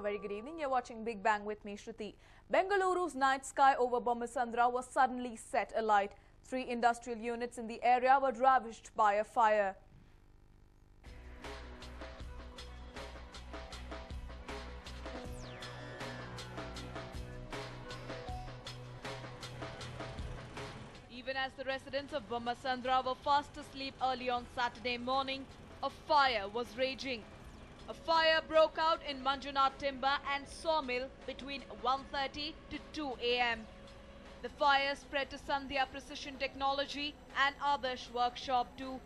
A very good evening. You're watching Big Bang with me, Shruti. Bengaluru's night sky over Bommasandra was suddenly set alight. 3 industrial units in the area were ravaged by a fire. Even as the residents of Bommasandra were fast asleep early on Saturday morning, a fire was raging. A fire broke out in Manjunath Timber and Sawmill between 1:30 to 2 a.m. The fire spread to Sandhya Precision Technology and Adarsh workshop too,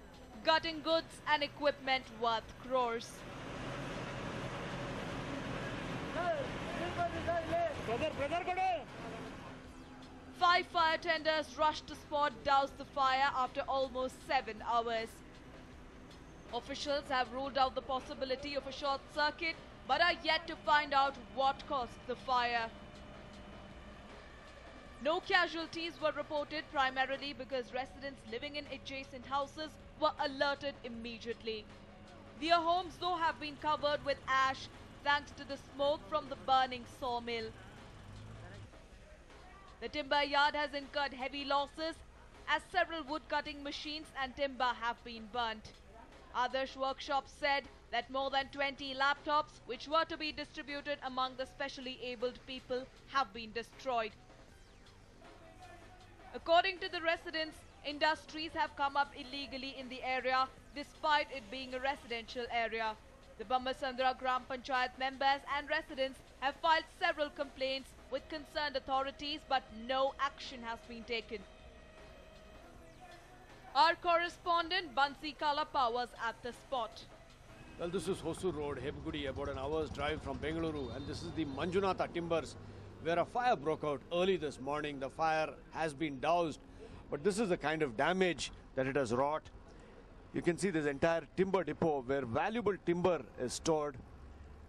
gutting goods and equipment worth crores. Five fire tenders rushed to spot, doused the fire after almost 7 hours. Officials have ruled out the possibility of a short circuit, but are yet to find out what caused the fire. No casualties were reported, primarily because residents living in adjacent houses were alerted immediately. Their homes, though, have been covered with ash thanks to the smoke from the burning sawmill. The timber yard has incurred heavy losses as several wood-cutting machines and timber have been burnt. Adarsh Workshop said that more than 20 laptops, which were to be distributed among the specially abled people, have been destroyed. According to the residents, industries have come up illegally in the area despite it being a residential area. The Bommasandra Gram Panchayat members and residents have filed several complaints with concerned authorities, but no action has been taken. Our correspondent Bansi Kalapa was at the spot. Well, this is Hosur Road, Hebgudi, about an hour's drive from Bengaluru, and this is the Manjunatha Timbers, where a fire broke out early this morning. The fire has been doused, but this is the kind of damage that it has wrought. You can see this entire timber depot where valuable timber is stored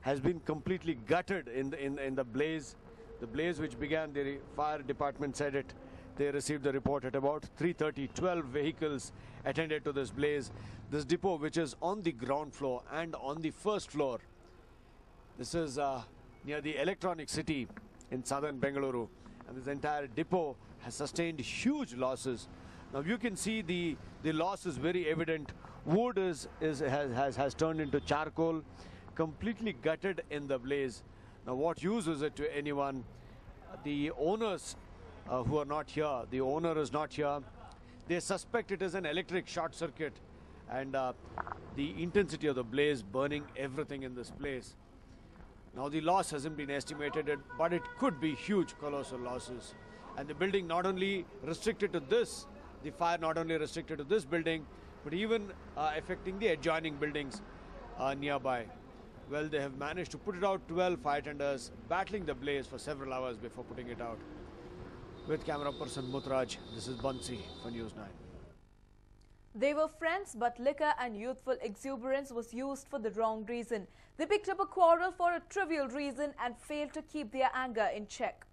has been completely gutted in the blaze. The blaze which began, the fire department said it. They received the report at about 3:30. 12 vehicles attended to this blaze. This depot, which is on the ground floor and on the first floor. This is near the Electronic City in southern Bengaluru. And this entire depot has sustained huge losses. Now you can see the loss is very evident. Wood has turned into charcoal, completely gutted in the blaze. Now what use is it to anyone? The owners who are not here, the owner is not here. They suspect it is an electric short circuit, and the intensity of the blaze burning everything in this place. Now the loss hasn't been estimated, but it could be huge, colossal losses. And the building not only restricted to this, the fire not only restricted to this building, but even affecting the adjoining buildings nearby. Well, they have managed to put it out. 12 fire tenders battling the blaze for several hours before putting it out. With camera person Mutraj, this is Bansi for News9. They were friends, but liquor and youthful exuberance was used for the wrong reason. They picked up a quarrel for a trivial reason and failed to keep their anger in check.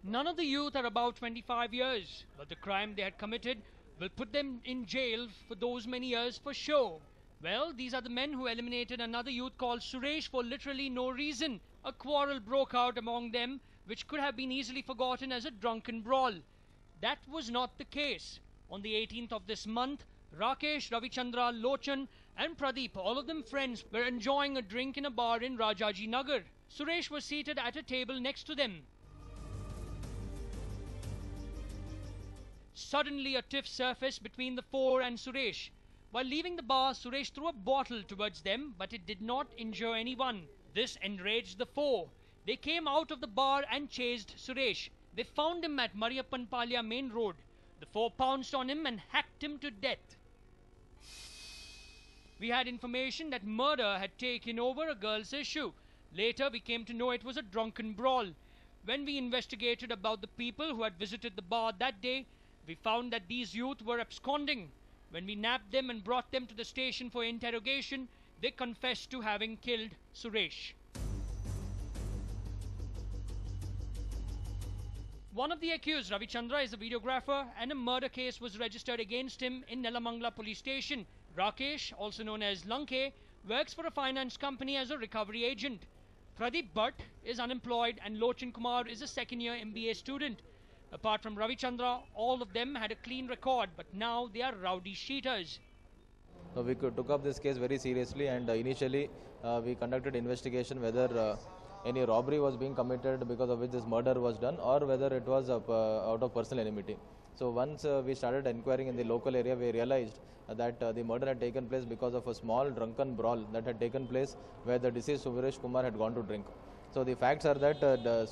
None of the youth are about 25 years, but the crime they had committed will put them in jail for those many years for sure. Well, these are the men who eliminated another youth called Suresh for literally no reason. A quarrel broke out among them, which could have been easily forgotten as a drunken brawl. That was not the case. On the 18th of this month, Rakesh, Ravichandra, Lochan and Pradeep, all of them friends, were enjoying a drink in a bar in Rajaji Nagar. Suresh was seated at a table next to them. Suddenly a tiff surfaced between the four and Suresh. While leaving the bar, Suresh threw a bottle towards them, but it did not injure anyone. This enraged the four. They came out of the bar and chased Suresh. They found him at Mariappanpalya main road. The four pounced on him and hacked him to death. We had information that murder had taken over a girl's issue. Later we came to know it was a drunken brawl. When we investigated about the people who had visited the bar that day, we found that these youth were absconding. When we nabbed them and brought them to the station for interrogation, they confessed to having killed Suresh. One of the accused, Ravichandra, is a videographer, and a murder case was registered against him in Nelamangala police station. Rakesh, also known as Lanke, works for a finance company as a recovery agent. Pradeep Bhatt is unemployed and Lochin Kumar is a second-year MBA student. Apart from Ravi Chandra, all of them had a clean record, but now they are rowdy cheaters. So we took up this case very seriously, and initially we conducted investigation whether any robbery was being committed because of which this murder was done, or whether it was out of personal enmity. So once we started inquiring in the local area, we realized that the murder had taken place because of a small drunken brawl that had taken place where the deceased Suresh Kumar had gone to drink. So the facts are that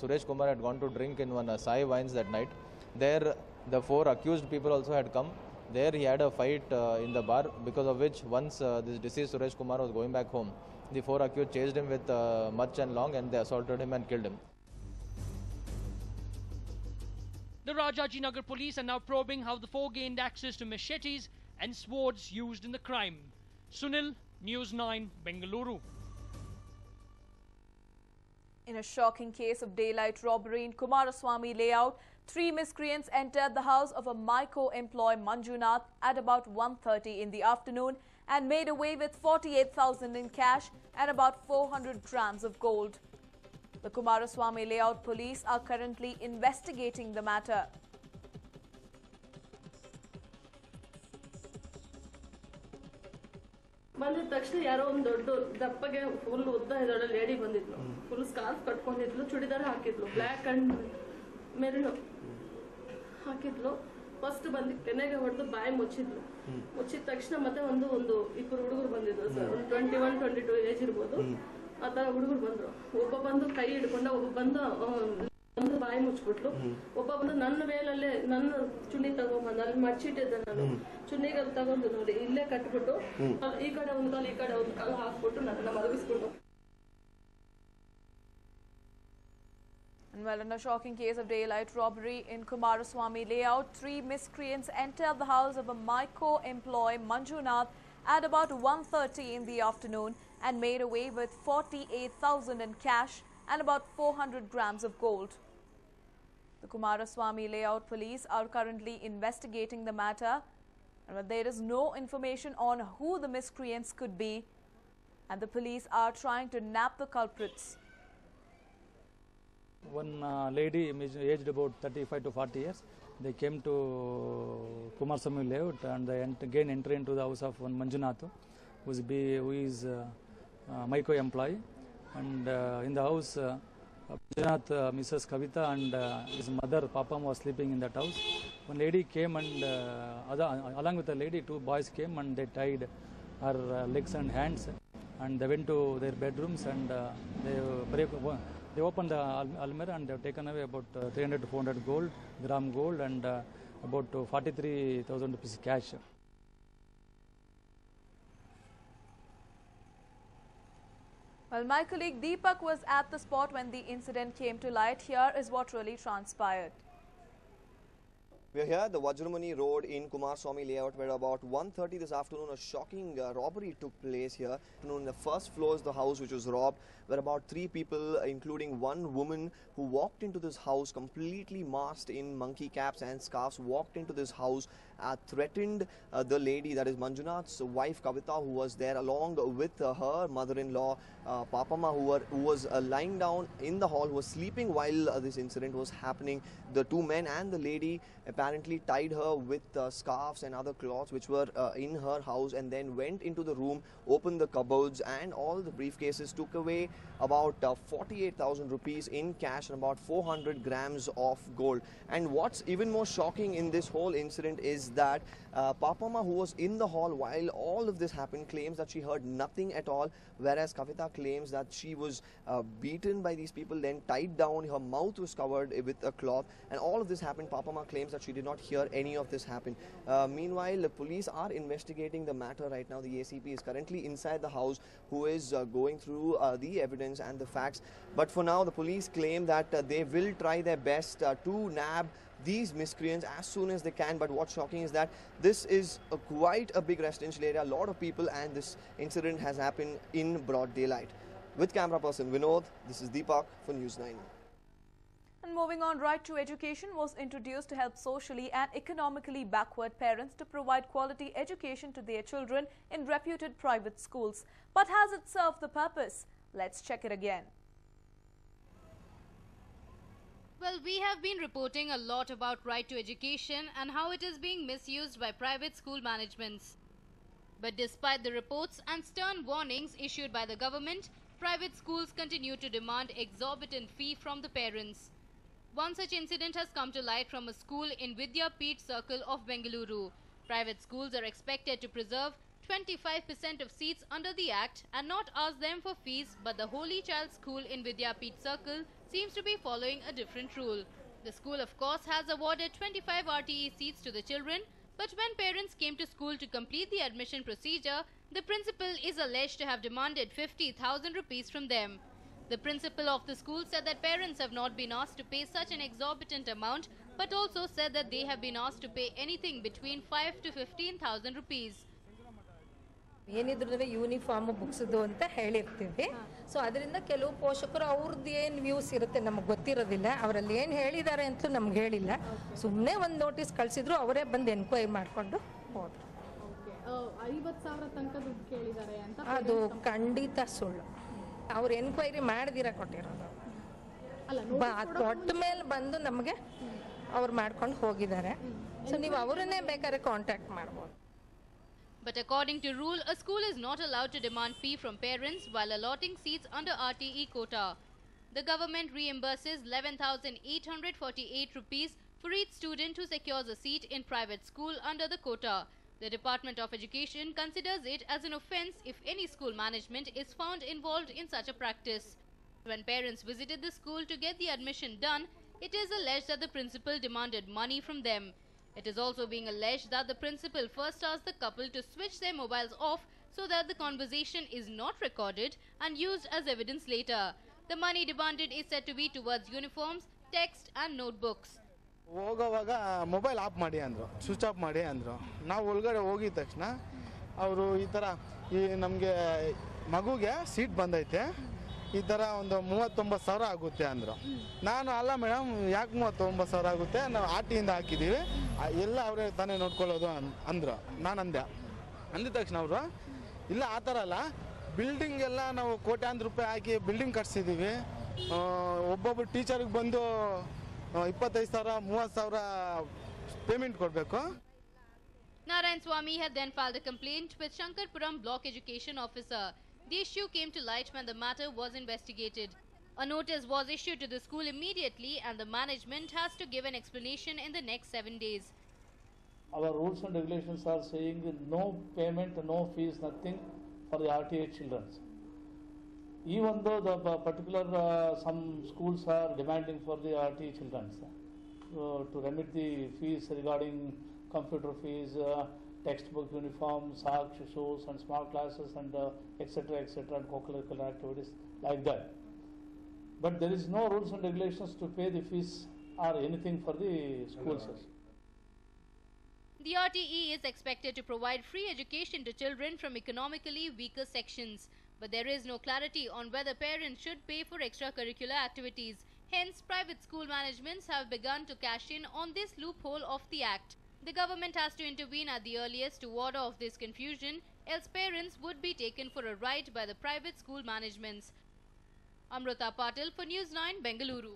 Suresh Kumar had gone to drink in one Sai Wines that night. There the 4 accused people also had come. There he had a fight in the bar, because of which once this deceased Suresh Kumar was going back home, the 4 accused chased him with much and long, and they assaulted him and killed him. The Rajajinagar police are now probing how the 4 gained access to machetes and swords used in the crime. Sunil, News 9, Bengaluru. In a shocking case of daylight robbery in Kumaraswamy layout, 3 miscreants entered the house of a MICO employee Manjunath at about 1:30 in the afternoon and made away with 48,000 in cash and about 400 grams of gold. The Kumaraswamy layout police are currently investigating the matter. ಬಂದಿದ ತಕ್ಷಣ ಯಾರೋ ಒಂದು ದೊಡ್ಡ ದಪ್ಪಗೆ full ಉದ್ದ ಇದ್ದಾಳೆ lady ಬಂದಿದ್ಲು, full scarf ಕಟ್ಕೊಂಡಿದ್ಲು, ಚೂಡಿದಾರ ಹಾಕಿದ್ಲು, ಬ್ಲ್ಯಾಕ್ ಅಂಡ್ ಮೆರೂನ್ ಹಾಕಿದ್ಲು. ಫಸ್ಟ್ ಬಂದು ಕೆನೆಗೆ ಹೊಡೆದು ಬಾಯಿ ಮುಚ್ಚಿದ್ಲು. ಮುಚ್ಚಿದ ತಕ್ಷಣ ಮತ್ತೆ ಒಂದು ಇಬ್ಬರು ಹುಡುಗರು ಬಂದಿದ್ರು ಸರ್, ಒಂದು 21-22 ಏಜ್ ಇರ್ಬೋದು. ಆ ತರ ಹುಡುಗರು ಬಂದ್ರು. ಒಬ್ಬ ಬಂದು ಕೈ ಹಿಡ್ಕೊಂಡ, ಒಬ್ಬ ಬಂದು ಬಾಯಿ ಮುಚ್ಚಿಬಿಟ್ಲು. ಒಬ್ಬ ಬಂದು ನನ್ನ ವೇಲಲ್ಲೇ ನನ್ನ ಚುನ್ನಿ ತಗೊಂಬಂದ, ಅಲ್ಲಿ ಮಡ್ಚಿಟ್ಟಿದ್ದೆ ನಾನು, ಚುನ್ನಿಗೆ ತಗೊಂಡು ನೋಡಿ ಇಲ್ಲೇ ಕಟ್ಬಿಟ್ಟು ಈ ಕಡೆ ಒಂದು ಕಾಲು ಈ ಕಡೆ ಒಂದು ಕಾಲು ಹಾಕ್ಬಿಟ್ಟು ನನ್ನ ಮಲಗಿಸ್ಬಿಟ್ಟು. And well, in a shocking case of daylight robbery in Kumaraswamy layout, 3 miscreants entered the house of a MICO employee Manjunath at about 1:30 in the afternoon and made away with 48,000 in cash and about 400 grams of gold. The Kumaraswamy layout police are currently investigating the matter, and there is no information on who the miscreants could be, and the police are trying to nab the culprits. One lady aged about 35 to 40 years, they came to Kumaraswamy layout and they again enter into the house of one Manjunath, who is MICO employee, and in the house Manjunath, Mrs. Kavita and his mother Papam was sleeping in that house. One lady came and along with the lady 2 boys came and they tied her legs and hands, and they went to their bedrooms and they opened the almirah and they have taken away about 300 to 400 gram gold and about 43,000 rupees cash. Well, my colleague Deepak was at the spot when the incident came to light. Here is what really transpired. We are here at the Vajramani Road in Kumaraswamy layout, where about 1:30 this afternoon a shocking robbery took place here. On the first floor is the house which was robbed, where about 3 people, including one woman who walked into this house completely masked in monkey caps and scarves, walked into this house, threatened the lady, that is Manjunath's wife Kavita, who was there along with her mother-in-law Papama, who was lying down in the hall, who was sleeping while this incident was happening. The 2 men and the lady apparently tied her with scarves and other cloths which were in her house, and then went into the room, opened the cupboards and all the briefcases, took away about 48,000 rupees in cash and about 400 grams of gold. And what's even more shocking in this whole incident is that Papama, who was in the hall while all of this happened, claims that she heard nothing at all, whereas Kavita claims that she was beaten by these people, then tied down, her mouth was covered with a cloth, and all of this happened. Papama claims that she did not hear any of this happen. Meanwhile, the police are investigating the matter right now. The ACP is currently inside the house, who is going through the evidence and the facts. But for now, the police claim that they will try their best to nab these miscreants as soon as they can. But what's shocking is that this is quite a big residential area, a lot of people, and this incident has happened in broad daylight. With camera person Vinod, this is Deepak for News 9. And moving on, Right to Education was introduced to help socially and economically backward parents to provide quality education to their children in reputed private schools. But has it served the purpose? Let's check it again. Well, we have been reporting a lot about Right to Education and how it is being misused by private school managements. But despite the reports and stern warnings issued by the government, private schools continue to demand exorbitant fee from the parents. One such incident has come to light from a school in Vidyapeeth Circle of Bengaluru. Private schools are expected to preserve 25% of seats under the Act and not ask them for fees, but the Holy Child School in Vidyapeeth Circle seems to be following a different rule. The school, of course, has awarded 25 RTE seats to the children, but when parents came to school to complete the admission procedure, the principal is alleged to have demanded 50,000 rupees from them. The principal of the school said that parents have not been asked to pay such an exorbitant amount, but also said that they have been asked to pay anything between 5 to 15,000 rupees. ಏನಿದ್ರು uniform ಬುಕ್ಸ್ದು ಅಂತ ಹೇಳಿರ್ತೀವಿ. So ಅದರಿಂದ ಕೆಲವು ಪೋಷಕರು ಅವ್ರದ್ದು ಏನು views ಇರುತ್ತೆ ನಮಗೆ ಗೊತ್ತಿರೋದಿಲ್ಲ, ಅವರಲ್ಲಿ ಏನು ಹೇಳಿದ್ದಾರೆ ಅಂತಲೂ ನಮ್ಗೆ ಹೇಳಿಲ್ಲ. ಸುಮ್ಮನೆ ಒಂದು ನೋಟಿಸ್ ಕಳಿಸಿದ್ರು, ಅವರೇ ಬಂದು ಎನ್ಕ್ವೈರಿ ಮಾಡಿಕೊಂಡು ಹೋದ್ರು. 50,000 ತನಕ ದುಡ್ಡು ಕೇಳಿದ್ದಾರೆ ಅಂತ ಅದು ಖಂಡಿತ ಸುಳ್ಳು. ಅವ್ರು ಎನ್ಕ್ವೈರಿ ಮಾಡ್ದಿರ ಕೊಟ್ಟಿರೋದು. ಕೊಟ್ಟ ಮೇಲೆ ಬಂದು ನಮಗೆ ಅವ್ರು ಮಾಡ್ಕೊಂಡು ಹೋಗಿದ್ದಾರೆ. ಸೊ ನೀವು ಅವರನ್ನೇ ಬೇಕಾದ್ರೆ ಕಾಂಟ್ಯಾಕ್ಟ್ ಮಾಡ್ಬೋದು. But according to rule, a school is not allowed to demand fee from parents while allotting seats under RTE quota. The government reimburses 11,848 rupees for each student who secures a seat in private school under the quota. The Department of Education considers it as an offence if any school management is found involved in such a practice. When parents visited the school to get the admission done, it is alleged that the principal demanded money from them. It is also being alleged that the principal first asked the couple to switch their mobiles off so that the conversation is not recorded and used as evidence later. The money demanded is said to be towards uniforms, text and notebooks. ಹೋಗೋವಾಗ mobile off ಮಾಡಿ ಅಂದರು, switch off ಮಾಡಿ ಅಂದರು. ನಾವು ಒಳಗಡೆ ಹೋಗಿದ ತಕ್ಷಣ ಅವರು ಈ ಥರ ನಮಗೆ ಮಗುಗೆ ಸೀಟ್ ಬಂದೈತೆ, ಈ ಥರ ಒಂದು 39,000 ಆಗುತ್ತೆ ಅಂದರು. ನಾನು ಅಲ್ಲ ಮೇಡಮ್, ಯಾಕೆ 39,000 ಆಗುತ್ತೆ, ನಾವು ಆಟಿಯಿಂದ ಹಾಕಿದ್ದೀವಿ, ಎಲ್ಲ ಅವರೇ ತಾನೇ ನೋಡ್ಕೊಳ್ಳೋದು ಅಂದರು. ನಾನು ಅಂದಿದ ತಕ್ಷಣ ಅವರು ಇಲ್ಲ ಆ ಥರ ಅಲ್ಲ, ಬಿಲ್ಡಿಂಗ್ ಎಲ್ಲ ನಾವು ಕೋಟ್ಯಾಂತರ ರೂಪಾಯಿ ಹಾಕಿ ಬಿಲ್ಡಿಂಗ್ ಕಟ್ಸಿದ್ದೀವಿ, ಒಬ್ಬೊಬ್ಬರು ಟೀಚರ್ಗೆ ಬಂದು 25,000 30,000 ಪೇಮೆಂಟ್ ಕೊಡಬೇಕು. Narayan Swamy had then filed a complaint with Shankarpuram Block Education Officer. The issue came to light when the matter was investigated. A notice was issued to the school immediately and the management has to give an explanation in the next 7 days. Our rules and regulations are saying no payment, no fees, nothing for the RTA children. Even though the particular some schools are demanding for the RTA children to remit the fees regarding computer fees, textbook, uniform, socks, shoes and small classes and etc. and co-curricular activities like that. But there is no rules and regulations to pay the fees or anything for the schools. The RTE is expected to provide free education to children from economically weaker sections, but there is no clarity on whether parents should pay for extracurricular activities. Hence, private school managements have begun to cash in on this loophole of the Act. The government has to intervene at the earliest to ward off this confusion, else parents would be taken for a ride by the private school managements. Amrita Patil for News9, Bengaluru.